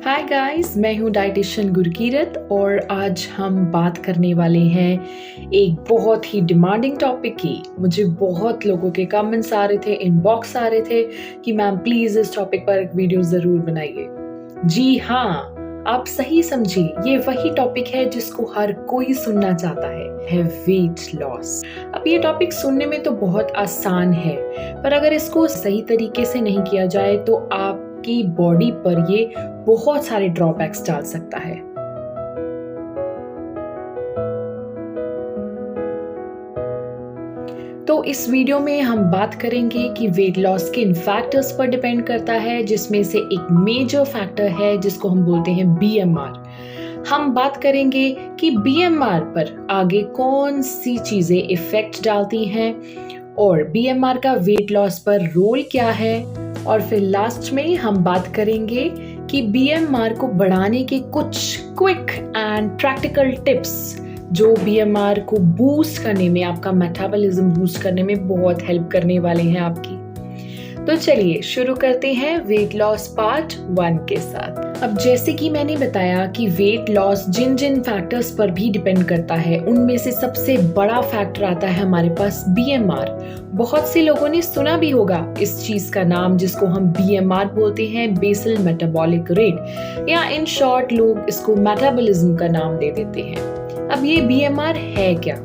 Hi guys, मैं हूँ dietitian Gurkirat और आज हम बात करने वाले हैं एक बहुत ही डिमांडिंग टॉपिक की। मुझे बहुत लोगों के कमेंट्स आ रहे थे, इनबॉक्स आ रहे थे कि मैम प्लीज़ इस टॉपिक पर एक वीडियो ज़रूर बनाइए। जी हाँ, आप सही समझिए, ये वही टॉपिक है जिसको हर कोई सुनना चाहता है वेट लॉस। अब ये टॉपिक सुनने में तो बहुत आसान है, पर अगर इसको सही तरीके से नहीं किया जाए तो आपकी बॉडी पर ये बहुत सारे ड्रॉबैक्स डाल सकता है। तो इस वीडियो में हम बात करेंगे कि वेट लॉस किन फैक्टर्स पर डिपेंड करता है, जिसमें से एक मेजर फैक्टर है जिसको हम बोलते हैं BMR। हम बात करेंगे कि BMR पर आगे कौन सी चीजें इफेक्ट डालती हैं और BMR का वेट लॉस पर रोल क्या है, और फिर लास्ट में हम बात करेंगे कि BMR को बढ़ाने के कुछ क्विक एंड प्रैक्टिकल टिप्स जो BMR को बूस्ट करने में, आपका मेटाबॉलिज्म बूस्ट करने में बहुत हेल्प करने वाले हैं आपकी। तो चलिए शुरू करते हैं वेट लॉस पार्ट 1 के साथ। अब जैसे कि मैंने बताया कि वेट लॉस जिन जिन फैक्टर्स पर भी डिपेंड करता है, उनमें से सबसे बड़ा फैक्टर आता है हमारे पास BMR। बहुत से लोगों ने सुना भी होगा इस चीज का नाम, जिसको हम BMR बोलते हैं, बेसल मेटाबॉलिक रेट, या इन शॉर्ट लोग इसको मेटाबॉलिज्म का नाम दे देते हैं। अब ये BMR है क्या?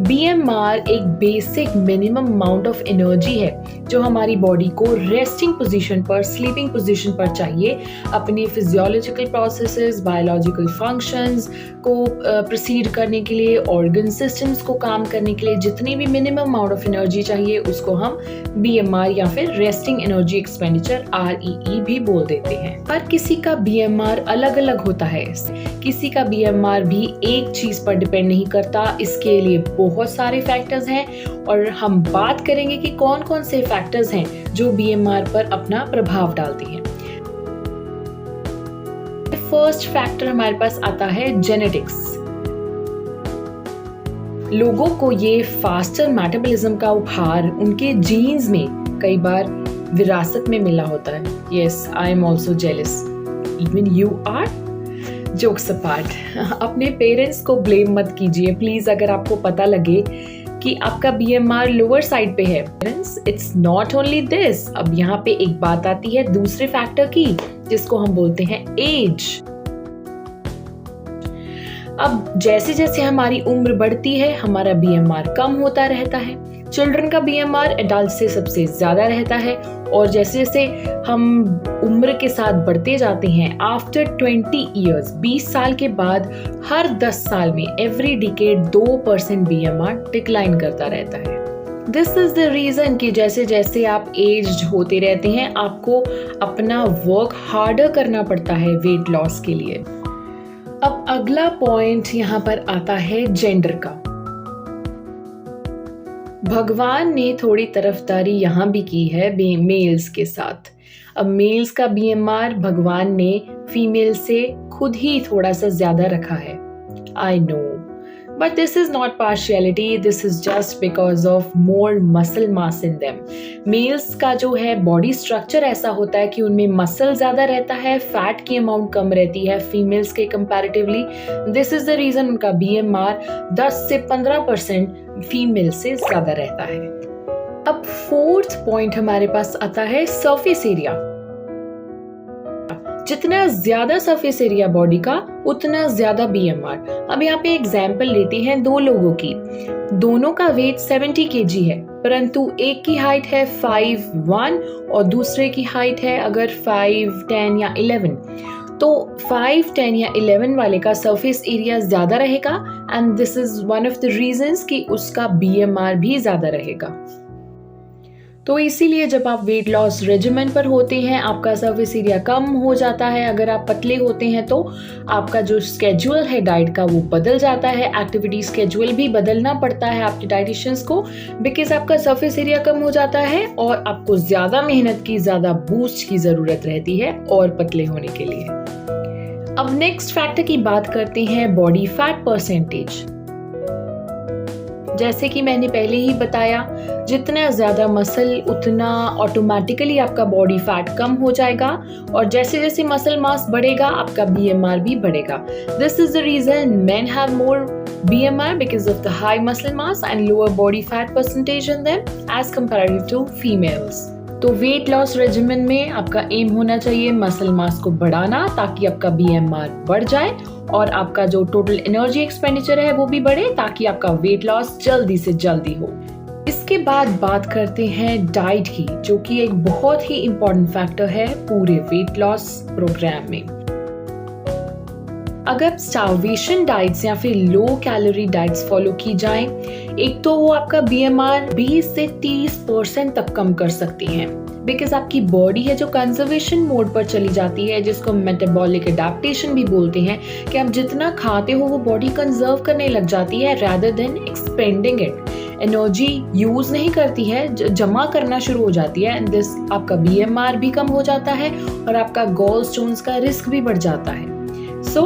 BMR एक basic minimum amount of energy है जो हमारी बॉडी को रेस्टिंग पोजीशन पर, स्लीपिंग पोजीशन पर चाहिए अपने फिजियोलॉजिकल प्रोसेसेस, बायोलॉजिकल फंक्शंस को प्रोसीड करने के लिए, ऑर्गन सिस्टम्स को काम करने के लिए जितनी भी मिनिमम अमाउंट ऑफ एनर्जी चाहिए उसको हम BMR या फिर रेस्टिंग एनर्जी एक्सपेंडिचर REE भी बोल देते हैं। पर किसी का BMR अलग अलग होता है। किसी का BMR भी एक चीज पर डिपेंड नहीं करता, इसके लिए बहुत सारे फैक्टर्स हैं और हम बात करेंगे कि कौन कौन से फैक्टर्स हैं जो BMR पर अपना प्रभाव डालते हैं। फर्स्ट फैक्टर हमारे पास आता है जेनेटिक्स। लोगों को ये फास्टर मेटाबॉलिज्म का उपहार उनके जीन्स में कई बार विरासत में मिला होता है। Yes, I am also jealous, even you are. Jokes apart, अपने पेरेंट्स को ब्लेम मत कीजिए प्लीज अगर आपको पता लगे कि आपका BMR लोअर साइड पे है। It's not only this. अब यहाँ पे एक बात आती है दूसरे फैक्टर की, जिसको हम बोलते हैं एज। अब जैसे जैसे हमारी उम्र बढ़ती है हमारा BMR कम होता रहता है। चिल्ड्रन का BMR एडल्ट से सबसे ज्यादा रहता है, और जैसे जैसे हम उम्र के साथ बढ़ते जाते हैं, आफ्टर 20 ईयर्स, 20 साल के बाद हर 10 साल में एवरी डिकेड 2% BMR डिक्लाइन करता रहता है। दिस इज द रीजन कि जैसे जैसे आप एज्ड होते रहते हैं आपको अपना वर्क हार्डर करना पड़ता है वेट लॉस के लिए। अब अगला पॉइंट यहाँ पर आता है जेंडर का। भगवान ने थोड़ी तरफदारी यहाँ भी की है मेल्स के साथ। अब मेल्स का BMR भगवान ने फीमेल से खुद ही थोड़ा सा ज्यादा रखा है। I know, but this is not partiality, this is just because of more muscle mass in them. Males का जो है बॉडी स्ट्रक्चर ऐसा होता है कि उनमें मसल ज्यादा रहता है, फैट की अमाउंट कम रहती है फीमेल्स के comparatively. This is the reason उनका BMR 10 से 15% फीमेल से ज्यादा रहता है। अब फोर्थ पॉइंट हमारे पास आता है सरफेस एरिया। जितना ज्यादा सरफेस एरिया बॉडी का उतना ज्यादा BMR। अब यहाँ पे एग्जाम्पल लेते हैं दो लोगों की। दोनों का वेट 70 kg है, परंतु एक की हाइट है 5'1" और दूसरे की हाइट है अगर 5'10" या 11, तो 5'10" या 11 वाले का सरफेस एरिया ज्यादा रहेगा, and this is one of the reasons कि उसका BMR भी ज्यादा रहेगा। तो इसीलिए जब आप वेट लॉस रेजिमेंट पर होते हैं आपका सरफेस एरिया कम हो जाता है। अगर आप पतले होते हैं तो आपका जो स्केड्यूल है डाइट का वो बदल जाता है, एक्टिविटी स्केड्यूल भी बदलना पड़ता है आपके डाइटिशियंस को, बिकॉज आपका सरफेस एरिया कम हो जाता है और आपको ज्यादा मेहनत की, ज्यादा बूस्ट की जरूरत रहती है और पतले होने के लिए। अब नेक्स्ट फैक्टर की बात करते हैं बॉडी फैट परसेंटेज। जैसे कि मैंने पहले ही बताया, जितना ज़्यादा मसल उतना ऑटोमेटिकली आपका बॉडी फैट कम हो जाएगा और जैसे जैसे मसल मास बढ़ेगा आपका BMR भी बढ़ेगा। This is the reason men have more BMR because of the high muscle mass and lower body fat percentage in them as compared to females। तो वेट लॉस रेजिमेन में आपका M होना चाहिए muscle mass को बढ़ाना ताकि आपका BMR बढ़ जाए और आपका जो टोटल एनर्जी एक्सपेंडिचर है वो भी बढ़े ताकि आपका वेट लॉस जल्दी से जल्दी हो। इसके बाद बात करते हैं डाइट की, जो कि एक बहुत ही इम्पोर्टेंट फैक्टर है पूरे वेट लॉस प्रोग्राम में। अगर स्टार्वेशन डाइट्स या फिर लो कैलोरी डाइट्स फॉलो की जाएं, एक तो वो आपका BMR 20 से 30% तक कम कर सकती हैं, बिकॉज आपकी बॉडी है जो कंजर्वेशन मोड पर चली जाती है, जिसको मेटाबॉलिक अडेप्टेशन भी बोलते हैं, कि आप जितना खाते हो वो बॉडी कंजर्व करने लग जाती है rather than expanding it. Energy use नहीं करती है, जमा करना शुरू हो जाती है एंड दिस आपका BMR भी कम हो जाता है और आपका गॉलस्टोन्स का रिस्क भी बढ़ जाता है। So,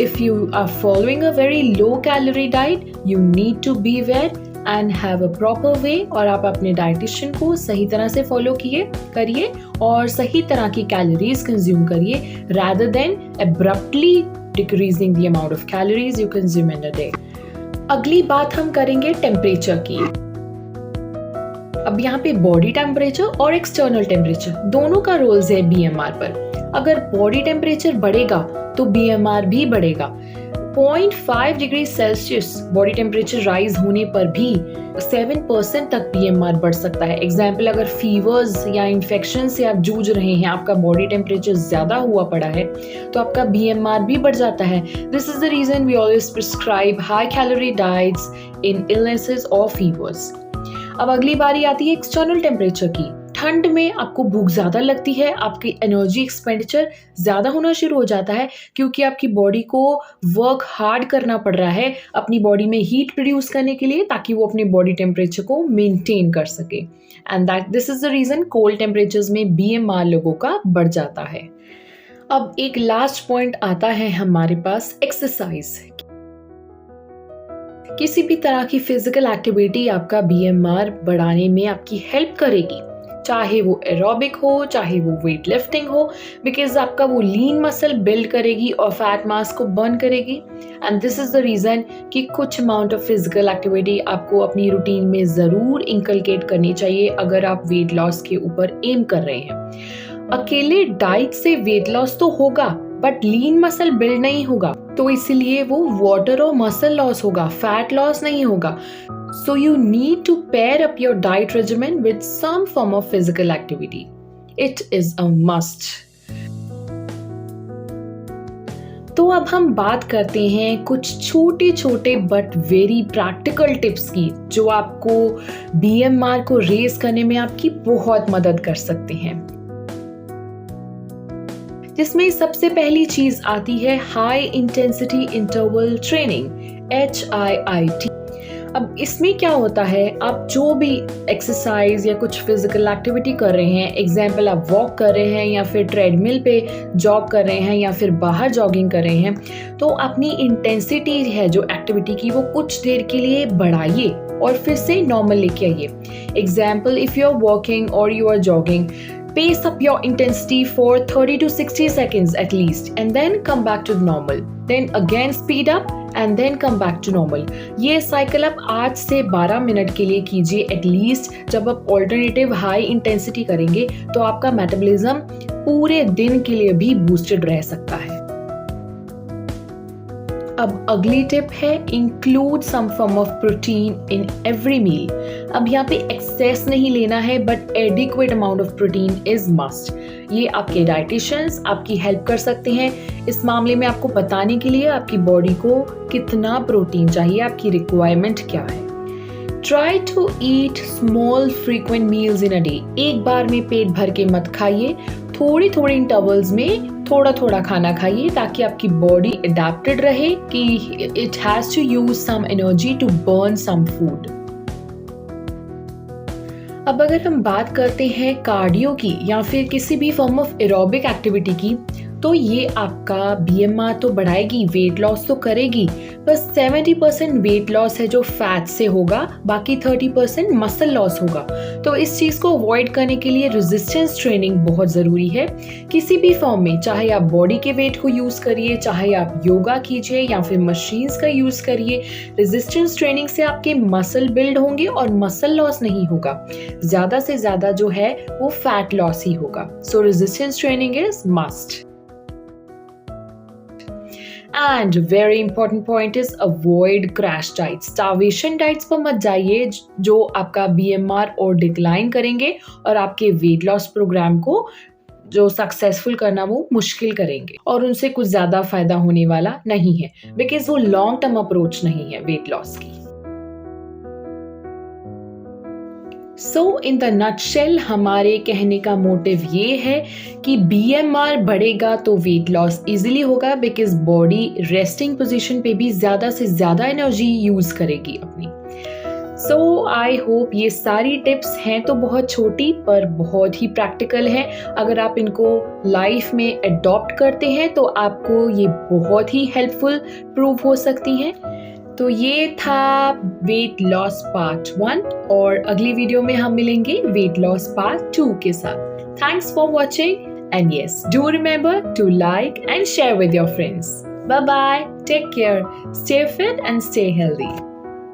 if you are following a very low calorie diet, you need to be aware and have a proper way और आप अपने डाइटिशियन को सही तरह से फॉलो करिए और सही तरह की कैलोरीज कंज्यूम करिए rather than abruptly decreasing the amount of calories you consume in a day। अगली बात हम करेंगे टेम्परेचर की। अब यहाँ पे बॉडी टेम्परेचर और एक्सटर्नल टेम्परेचर दोनों का रोल्स है BMR पर। अगर बॉडी टेम्परेचर बढ़ेगा तो BMR भी बढ़ेगा। 0.5 degree Celsius body temperature rise होने पर भी 7% तक BMR बढ़ सकता है। एग्जाम्पल, अगर फीवर्स या इन्फेक्शन से आप जूझ रहे हैं, आपका बॉडी टेम्परेचर ज्यादा हुआ पड़ा है, तो आपका BMR भी बढ़ जाता है। This is the reason we always prescribe high calorie diets in illnesses और फीवर्स। अब अगली बारी आती है एक्सटर्नल टेम्परेचर की। ठंड में आपको भूख ज्यादा लगती है, आपकी एनर्जी एक्सपेंडिचर ज्यादा होना शुरू हो जाता है क्योंकि आपकी बॉडी को वर्क हार्ड करना पड़ रहा है अपनी बॉडी में हीट प्रोड्यूस करने के लिए ताकि वो अपने बॉडी टेम्परेचर को मेंटेन कर सके and this is the reason cold temperatures में BMR लोगों का बढ़ जाता है। अब एक लास्ट पॉइंट आता है हमारे पास, एक्सरसाइज। किसी भी तरह की फिजिकल एक्टिविटी आपका BMR बढ़ाने में आपकी हेल्प करेगी, चाहे वो एरोबिक हो चाहे वो वेट लिफ्टिंग हो, बिकॉज आपका वो लीन मसल बिल्ड करेगी और फैट मास को बर्न करेगी and this is the reason कि कुछ अमाउंट ऑफ फिजिकल एक्टिविटी आपको अपनी रूटीन में ज़रूर इंकलकेट करनी चाहिए अगर आप वेट लॉस के ऊपर एम कर रहे हैं। अकेले डाइट से वेट लॉस तो होगा बट लीन मसल बिल्ड नहीं होगा, तो इसलिए वो वाटर और मसल लॉस होगा, फैट लॉस नहीं होगा। So you need to pair up your diet regimen with some form of physical activity. It is a must. तो अब हम बात करते हैं कुछ छोटे छोटे बट वेरी प्रैक्टिकल टिप्स की जो आपको BMR को रेज करने में आपकी बहुत मदद कर सकते हैं, जिसमें सबसे पहली चीज आती है high intensity interval training, HIIT। अब इसमें क्या होता है, आप जो भी एक्सरसाइज या कुछ फिजिकल एक्टिविटी कर रहे हैं, एग्जाम्पल आप वॉक कर रहे हैं या फिर ट्रेडमिल पे जॉग कर रहे हैं या फिर बाहर जॉगिंग कर रहे हैं, तो अपनी इंटेंसिटी है जो एक्टिविटी की वो कुछ देर के लिए बढ़ाइए और फिर से नॉर्मल लेके आइए। Example, if you are walking और you are jogging, pace up your intensity for 30 to 60 seconds at least and then come back to normal, then again speed up and then come back to normal। ये cycle आप 8 से 12 minute के लिए कीजिए at least. जब आप alternative high intensity करेंगे तो आपका मेटाबॉलिज्म पूरे दिन के लिए भी बूस्टेड रह सकता है। अब अगली टिप है include some form of protein in every meal. अब यहाँ पे एक्सेस नहीं लेना है but adequate amount of protein is must. ये आपके डाइटिशियंस आपकी हेल्प कर सकते हैं इस मामले में, आपको बताने के लिए आपकी बॉडी को कितना प्रोटीन चाहिए, आपकी रिक्वायरमेंट क्या है। Try to eat small frequent meals in a day. एक बार में पेट भर के मत खाइए, थोड़ी थोड़ी इंटरवल्स में थोड़ा थोड़ा खाना खाइए ताकि आपकी बॉडी अडेप्टेड रहे कि it has to use some energy to burn some food. अब अगर हम बात करते हैं कार्डियो की या फिर किसी भी फॉर्म ऑफ एरोबिक एक्टिविटी की, तो ये आपका BMR तो बढ़ाएगी, वेट लॉस तो करेगी, बस 70% वेट लॉस है जो फैट से होगा, बाकी 30% मसल लॉस होगा। तो इस चीज़ को अवॉइड करने के लिए रेजिस्टेंस ट्रेनिंग बहुत ज़रूरी है किसी भी फॉर्म में, चाहे आप बॉडी के वेट को यूज़ करिए, चाहे आप योगा कीजिए या फिर मशीन्स का यूज़ करिए। रेजिस्टेंस ट्रेनिंग से आपके मसल बिल्ड होंगे और मसल लॉस नहीं होगा, ज़्यादा से ज़्यादा जो है वो फैट लॉस ही होगा। सो resistance training is must. And very important point is avoid crash diet. Starvation diets पर मत जाइए जो आपका BMR और डिक्लाइन करेंगे और आपके वेट लॉस प्रोग्राम को जो सक्सेसफुल करना वो मुश्किल करेंगे, और उनसे कुछ ज़्यादा फायदा होने वाला नहीं है, बिकॉज वो लॉन्ग टर्म अप्रोच नहीं है वेट लॉस की। सो इन द नटशेल हमारे कहने का मोटिव ये है कि BMR बढ़ेगा तो वेट लॉस इजीली होगा, बिकॉज बॉडी रेस्टिंग पोजीशन पे भी ज़्यादा से ज़्यादा एनर्जी यूज़ करेगी अपनी। सो आई होप ये सारी टिप्स हैं तो बहुत छोटी पर बहुत ही प्रैक्टिकल है। अगर आप इनको लाइफ में अडॉप्ट करते हैं तो आपको ये बहुत ही हेल्पफुल प्रूव हो सकती हैं। तो ये था वेट लॉस पार्ट 1 और अगली वीडियो में हम मिलेंगे वेट लॉस पार्ट 2 के साथ। Thanks for watching and yes, do remember to like and share with your friends. Bye bye, take care, stay fit and stay healthy.